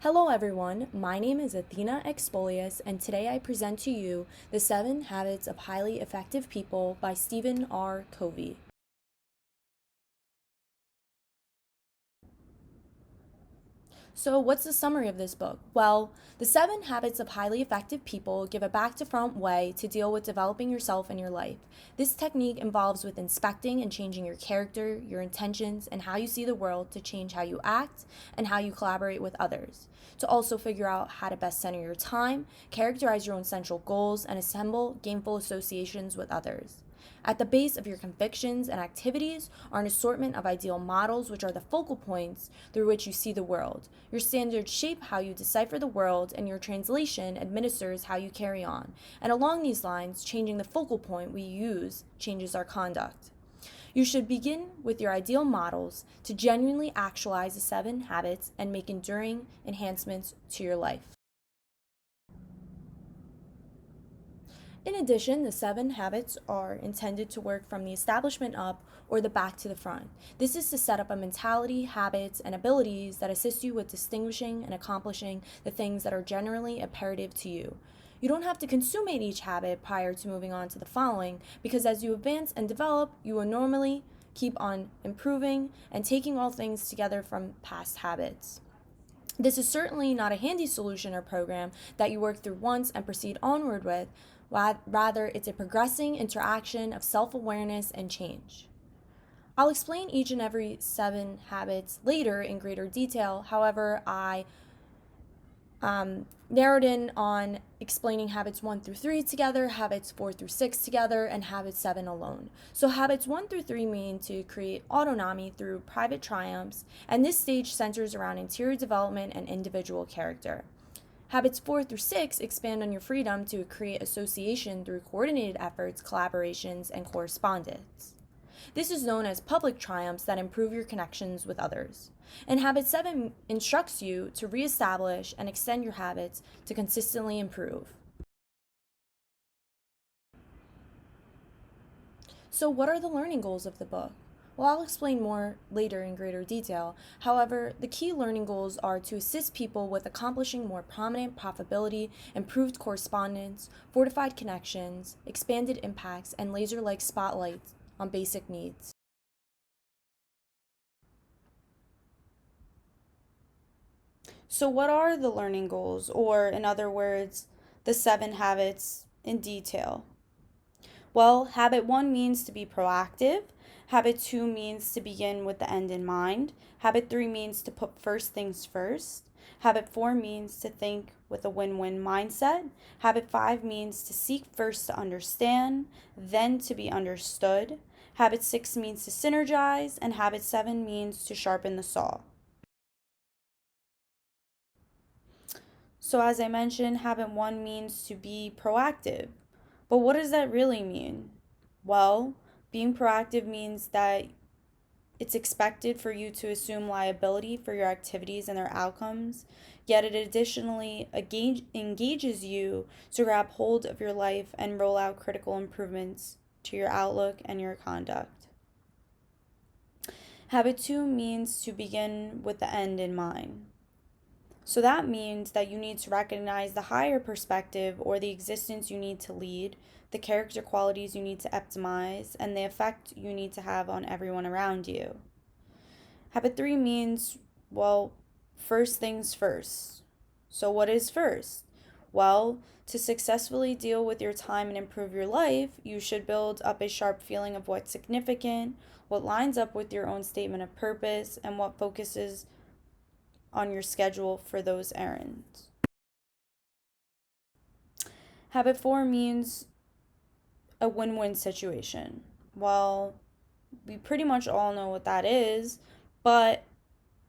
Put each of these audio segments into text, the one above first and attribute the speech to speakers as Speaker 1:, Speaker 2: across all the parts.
Speaker 1: Hello everyone, my name is Athena Xipolias, and today I present to you The 7 Habits of Highly Effective People by Stephen R. Covey. So, what's the summary of this book? Well, the 7 Habits of Highly Effective People give a back to front way to deal with developing yourself and your life. This technique involves with inspecting and changing your character, your intentions, and how you see the world to change how you act and how you collaborate with others. To also figure out how to best center your time, characterize your own central goals, and assemble gainful associations with others. At the base of your convictions and activities are an assortment of ideal models, which are the focal points through which you see the world. Your standards shape how you decipher the world, and your translation administers how you carry on. And along these lines, changing the focal point we use changes our conduct. You should begin with your ideal models to genuinely actualize the 7 habits and make enduring enhancements to your life. In addition, the 7 habits are intended to work from the establishment up or the back to the front. This is to set up a mentality, habits, and abilities that assist you with distinguishing and accomplishing the things that are generally imperative to you. You don't have to consummate each habit prior to moving on to the following, because as you advance and develop, you will normally keep on improving and taking all things together from past habits. This is certainly not a handy solution or program that you work through once and proceed onward with. Rather, it's a progressing interaction of self-awareness and change. I'll explain each and every 7 habits later in greater detail. However, I narrowed in on explaining habits 1 through 3 together, habits 4 through 6 together, and habit 7 alone. So habits 1 through 3 mean to create autonomy through private triumphs, and this stage centers around interior development and individual character. Habits 4 through 6 expand on your freedom to create association through coordinated efforts, collaborations, and correspondence. This is known as public triumphs that improve your connections with others. And habit 7 instructs you to reestablish and extend your habits to consistently improve. So, what are the learning goals of the book? Well, I'll explain more later in greater detail. However, the key learning goals are to assist people with accomplishing more prominent profitability, improved correspondence, fortified connections, expanded impacts, and laser-like spotlights on basic needs. So, what are the learning goals, or in other words, the 7 habits in detail? Well, habit 1 means to be proactive. Habit 2 means to begin with the end in mind. Habit 3 means to put first things first. Habit 4 means to think with a win win mindset. Habit 5 means to seek first to understand, then to be understood. Habit 6 means to synergize, and habit 7 means to sharpen the saw. So, as I mentioned, habit 1 means to be proactive. But what does that really mean? Well, being proactive means that it's expected for you to assume liability for your activities and their outcomes, yet it additionally engages you to grab hold of your life and roll out critical improvements to your outlook and your conduct. Habit 2 means to begin with the end in mind. So that means that you need to recognize the higher perspective or the existence you need to lead, the character qualities you need to optimize, and the effect you need to have on everyone around you. Habit 3 means, well, first things first. So, what is first? Well, to successfully deal with your time and improve your life, you should build up a sharp feeling of what's significant, what lines up with your own statement of purpose, and what focuses on your schedule for those errands. Habit 4 means a win win situation. Well, we pretty much all know what that is, but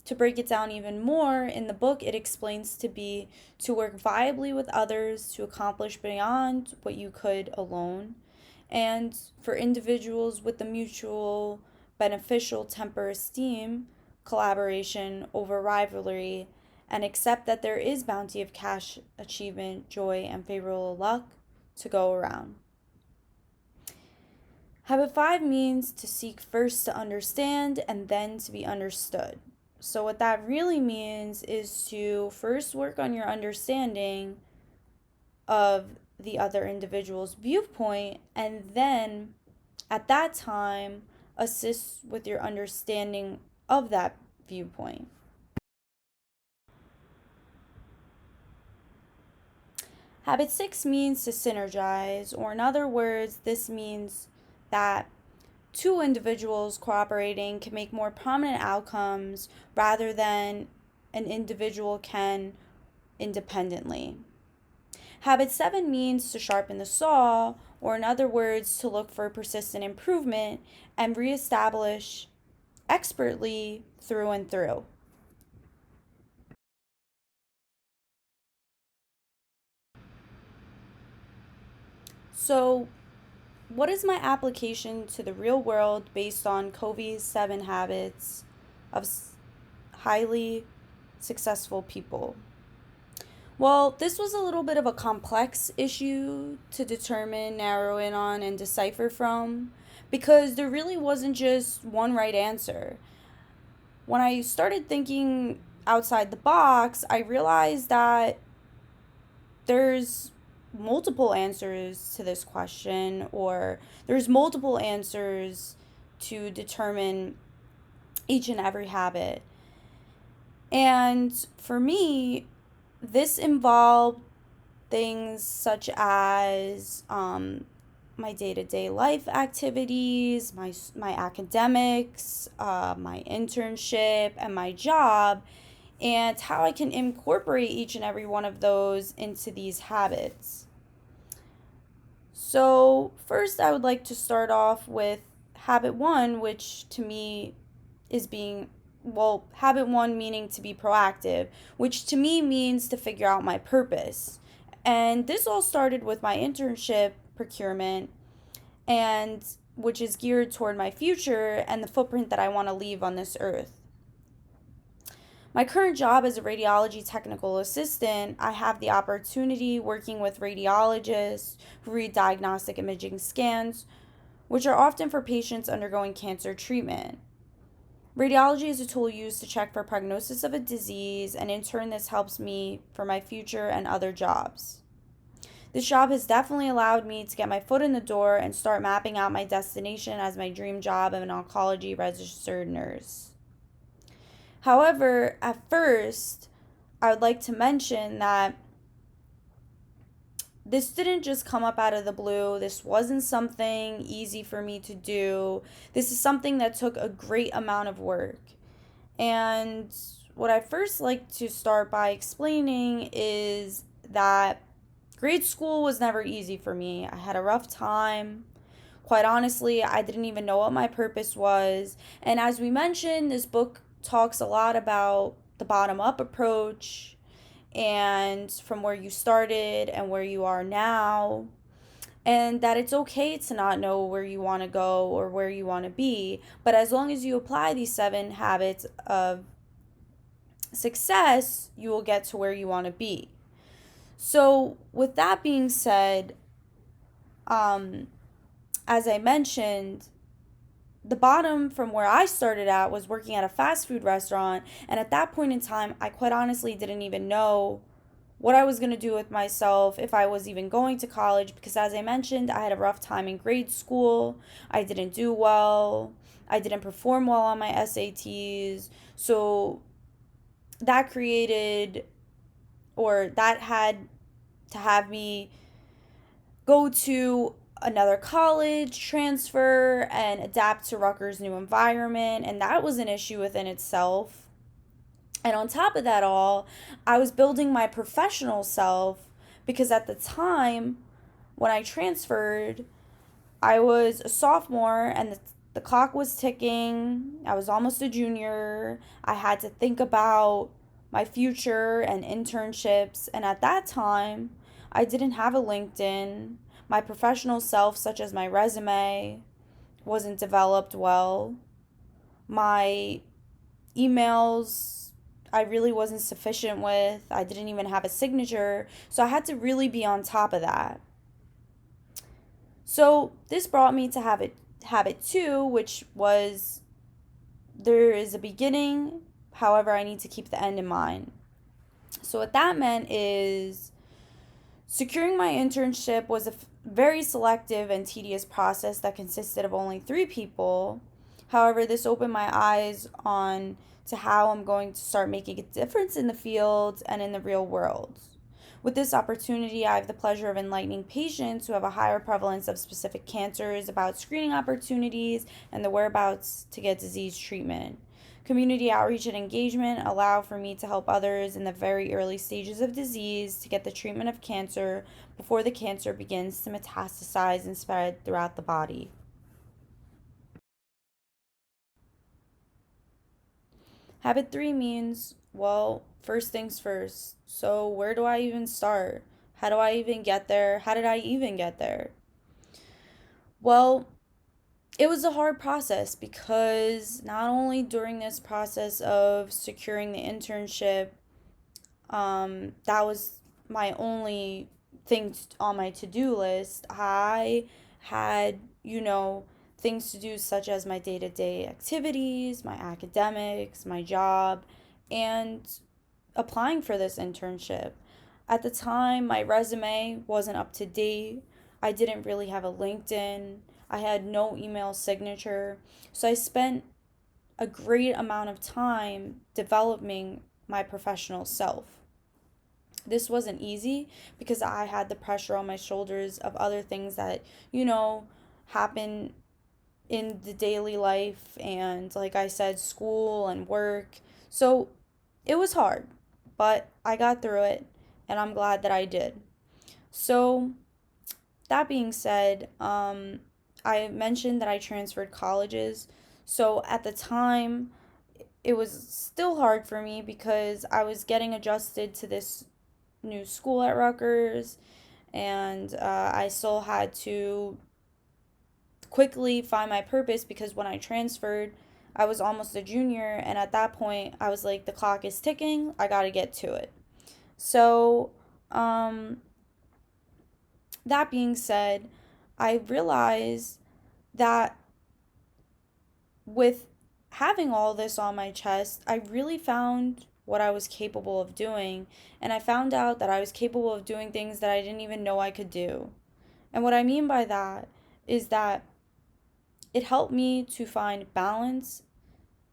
Speaker 1: to break it down even more, in the book it explains to be to work viably with others to accomplish beyond what you could alone, and for individuals with the mutual beneficial temper esteem, collaboration over rivalry, and accept that there is bounty of cash, achievement, joy, and favorable luck to go around. Habit 5 means to seek first to understand and then to be understood. So, what that really means is to first work on your understanding of the other individual's viewpoint, and then at that time, assist with your understanding of that viewpoint. Habit 6 means to synergize, or in other words, this means that two individuals cooperating can make more prominent outcomes rather than an individual can independently. Habit 7 means to sharpen the saw, or in other words, to look for persistent improvement and reestablish expertly through and through. So, what is my application to the real world based on Covey's 7 habits of highly successful people? Well, this was a little bit of a complex issue to determine, narrow in on, and decipher from because there really wasn't just one right answer. When I started thinking outside the box, I realized that there's multiple answers to this question, or there's multiple answers to determine each and every habit. And for me, this involved things such as my day-to-day life activities, my academics, my internship, and my job, and how I can incorporate each and every one of those into these habits. So, first, I would like to start off with habit 1, which to me is habit 1 meaning to be proactive, which to me means to figure out my purpose. And this all started with my internship procurement, and which is geared toward my future and the footprint that I want to leave on this earth. My current job as a radiology technical assistant, I have the opportunity working with radiologists who read diagnostic imaging scans, which are often for patients undergoing cancer treatment. Radiology is a tool used to check for prognosis of a disease, and in turn, this helps me for my future and other jobs. This job has definitely allowed me to get my foot in the door and start mapping out my destination as my dream job of an oncology registered nurse. However, at first, I would like to mention that this didn't just come up out of the blue. This wasn't something easy for me to do. This is something that took a great amount of work. And what I first like to start by explaining is that grade school was never easy for me. I had a rough time. Quite honestly, I didn't even know what my purpose was. And as we mentioned, this book talks a lot about the bottom up approach and from where you started and where you are now, and that it's okay to not know where you want to go or where you want to be, but as long as you apply these 7 habits of success, you will get to where you want to be. So, with that being said, as I mentioned, the bottom from where I started at was working at a fast food restaurant. And at that point in time, I quite honestly didn't even know what I was going to do with myself, if I was even going to college, because as I mentioned, I had a rough time in grade school. I didn't do well. I didn't perform well on my SATs. So that created, or that had to have me go to another college, transfer, and adapt to Rutgers' new environment. And that was an issue within itself. And on top of that all, I was building my professional self because at the time when I transferred, I was a sophomore and the clock was ticking. I was almost a junior. I had to think about my future and internships. And at that time, I didn't have a LinkedIn. My professional self, such as my resume, wasn't developed well. My emails, I really wasn't sufficient with. I didn't even have a signature. So I had to really be on top of that. So this brought me to habit 2, which was there is a beginning However, I need to keep the end in mind. So, what that meant is securing my internship was a very selective and tedious process that consisted of only 3 people. However, this opened my eyes on to how I'm going to start making a difference in the field and in the real world. With this opportunity, I have the pleasure of enlightening patients who have a higher prevalence of specific cancers about screening opportunities and the whereabouts to get disease treatment. Community outreach and engagement allow for me to help others in the very early stages of disease to get the treatment of cancer before the cancer begins to metastasize and spread throughout the body. Habit 3 means, well, first things first. So, where do I even start? How do I even get there? How did I even get there? Well, it was a hard process because not only during this process of securing the internship, that was my only thing on my to-do list. I had, things to do such as my day-to-day activities, my academics, my job, and applying for this internship. At the time, my resume wasn't up to date. I didn't really have a LinkedIn. I had no email signature. So I spent a great amount of time developing my professional self. This wasn't easy because I had the pressure on my shoulders of other things that, happen in the daily life, and like I said, school and work. So it was hard, but I got through it and I'm glad that I did. So, that being said, I mentioned that I transferred colleges. So at the time, it was still hard for me because I was getting adjusted to this new school at Rutgers, and I still had to quickly find my purpose because when I transferred, I was almost a junior, and at that point, I was like, the clock is ticking, I gotta get to it. So, um, that being said, I realized that with having all this on my chest, I really found what I was capable of doing, and I found out that I was capable of doing things that I didn't even know I could do. And what I mean by that is that it helped me to find balance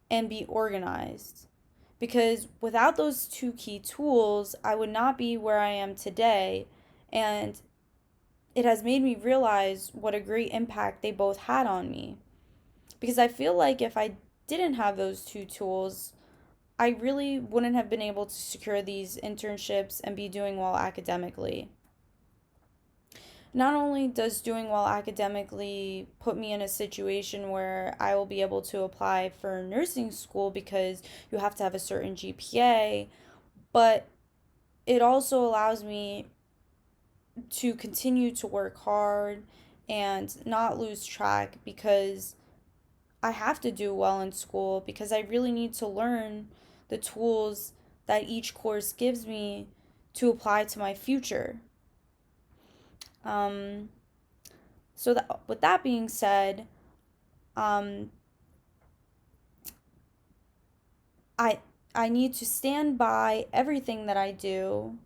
Speaker 1: and be organized. Because without those 2 key tools, I would not be where I am today. And it has made me realize what a great impact they both had on me. Because I feel like if I didn't have those 2 tools, I really wouldn't have been able to secure these internships and be doing well academically. Not only does doing well academically put me in a situation where I will be able to apply for nursing school because you have to have a certain GPA, but it also allows me to continue to work hard and not lose track because I have to do well in school because I really need to learn the tools that each course gives me to apply to my future. Um, so that with that being said, um, I I need to stand by everything that I do,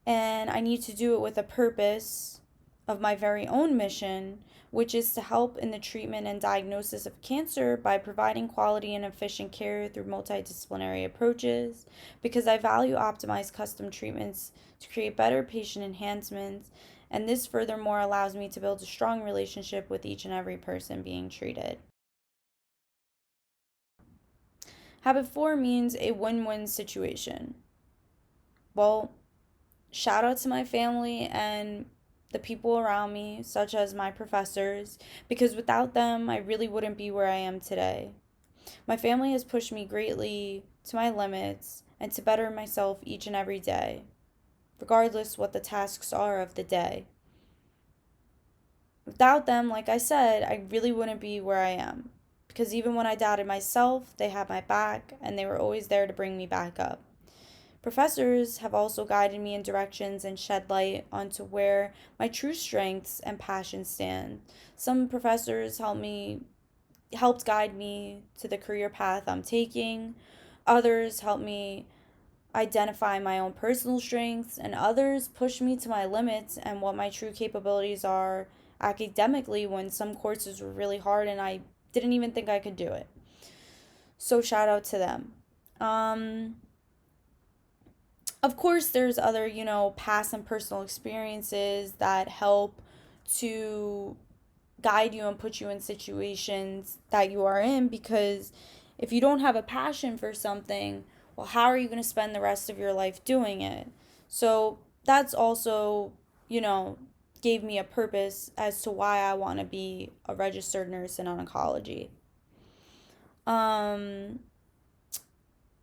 Speaker 1: and I need to do it with a purpose of my very own mission, which is to help in the treatment and diagnosis of cancer by providing quality and efficient care through multidisciplinary approaches, because I value optimized custom treatments to create better patient enhancements, and this furthermore allows me to build a strong relationship with each and every person being treated. Habit 4 means a win win situation. Well, shout out to my family and the people around me, such as my professors, because without them, I really wouldn't be where I am today. My family has pushed me greatly to my limits and to better myself each and every day, regardless what the tasks are of the day. Without them, like I said, I really wouldn't be where I am. Because even when I doubted myself, they had my back and they were always there to bring me back up. Professors have also guided me in directions and shed light onto where my true strengths and passions stand. Some professors helped guide me to the career path I'm taking. Others help me identify my own personal strengths, and others push me to my limits and what my true capabilities are academically when some courses were really hard and I didn't even think I could do it. So, shout out to them. Of course, there's other, past and personal experiences that help to guide you and put you in situations that you are in, because if you don't have a passion for something, well, how are you going to spend the rest of your life doing it? So that's also, you know, gave me a purpose as to why I want to be a registered nurse in oncology. Um,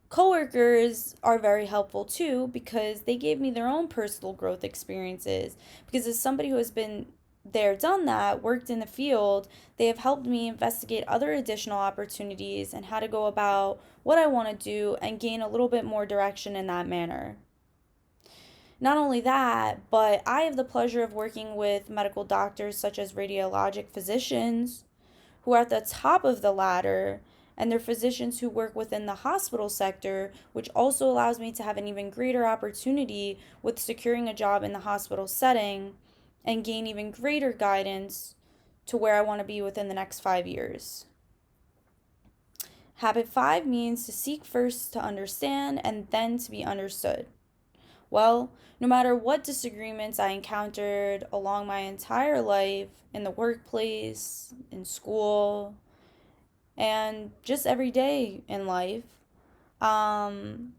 Speaker 1: Coworkers are very helpful too, because they gave me their own personal growth experiences. Because as somebody who has been there, done that, worked in the field, they have helped me investigate other additional opportunities and how to go about what I want to do and gain a little bit more direction in that manner. Not only that, but I have the pleasure of working with medical doctors such as radiologic physicians who are at the top of the ladder, and they're physicians who work within the hospital sector, which also allows me to have an even greater opportunity with securing a job in the hospital setting and gain even greater guidance to where I want to be within the next 5 years. Habit 5 means to seek first to understand and then to be understood. Well, no matter what disagreements I encountered along my entire life, in the workplace, in school, and just every day in life, um,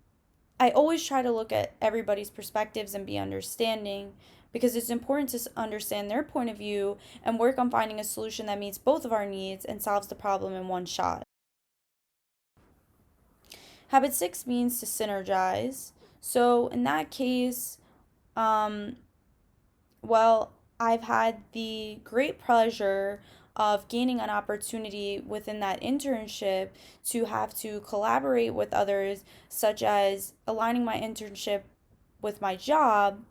Speaker 1: I always try to look at everybody's perspectives and be understanding, because it's important to understand their point of view and work on finding a solution that meets both of our needs and solves the problem in one shot. Habit 6 means to synergize. So, in that case, um, well, I've had the great pleasure of gaining an opportunity within that internship to have to collaborate with others, such as aligning my internship with my job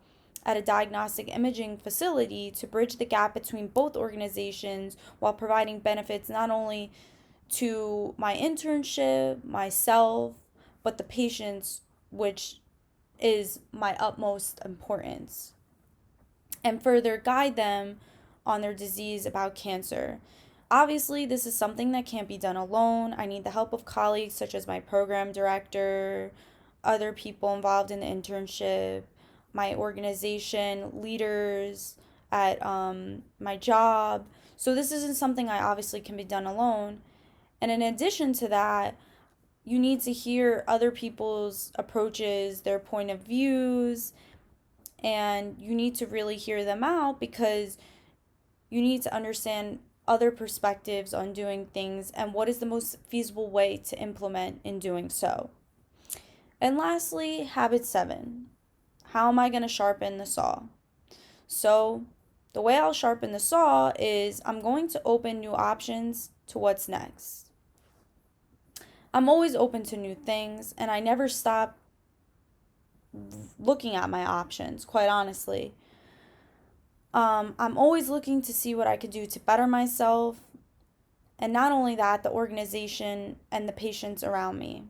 Speaker 1: at a diagnostic imaging facility to bridge the gap between both organizations while providing benefits not only to my internship, myself, but the patients, which is my utmost importance, and further guide them on their disease about cancer. Obviously, this is something that can't be done alone. I need the help of colleagues such as my program director, other people involved in the internship, my organization, leaders at my job. So, this isn't something I obviously can be done alone. And in addition to that, you need to hear other people's approaches, their point of views, and you need to really hear them out, because you need to understand other perspectives on doing things and what is the most feasible way to implement in doing so. And lastly, habit 7. How am I going to sharpen the saw? So, the way I'll sharpen the saw is I'm going to open new options to what's next. I'm always open to new things, and I never stop looking at my options, quite honestly. I'm always looking to see what I could do to better myself, and not only that, the organization and the patients around me.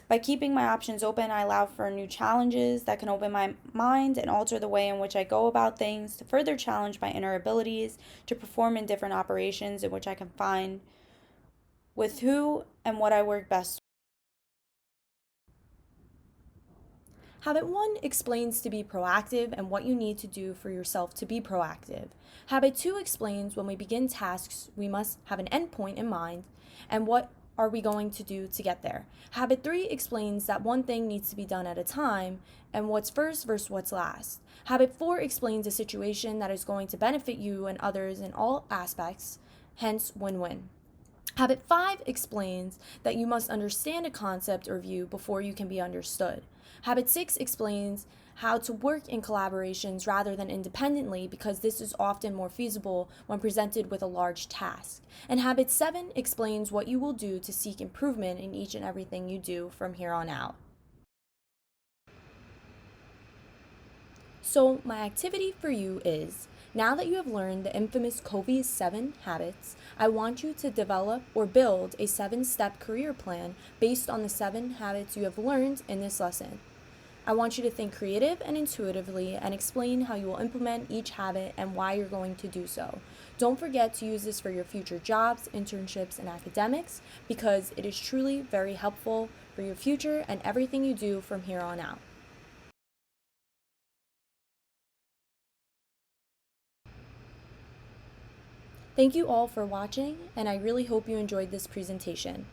Speaker 1: By keeping my options open, I allow for new challenges that can open my mind and alter the way in which I go about things to further challenge my inner abilities to perform in different operations in which I can find with who and what I work best. Habit 1 explains to be proactive and what you need to do for yourself to be proactive. Habit 2 explains when we begin tasks, we must have an endpoint in mind and what are we going to do to get there. Habit 3 explains that one thing needs to be done at a time and what's first versus what's last. Habit 4 explains a situation that is going to benefit you and others in all aspects, hence win-win. Habit 5 explains that you must understand a concept or view before you can be understood. Habit 6 explains how to work in collaborations rather than independently, because this is often more feasible when presented with a large task. And Habit 7 explains what you will do to seek improvement in each and everything you do from here on out. So, my activity for you is Now that you have learned the infamous Covey's 7 habits, I want you to develop or build a 7-step career plan based on the 7 habits you have learned in this lesson. I want you to think creative and intuitively and explain how you will implement each habit and why you're going to do so. Don't forget to use this for your future jobs, internships, and academics because it is truly very helpful for your future and everything you do from here on out. Thank you all for watching, and I really hope you enjoyed this presentation.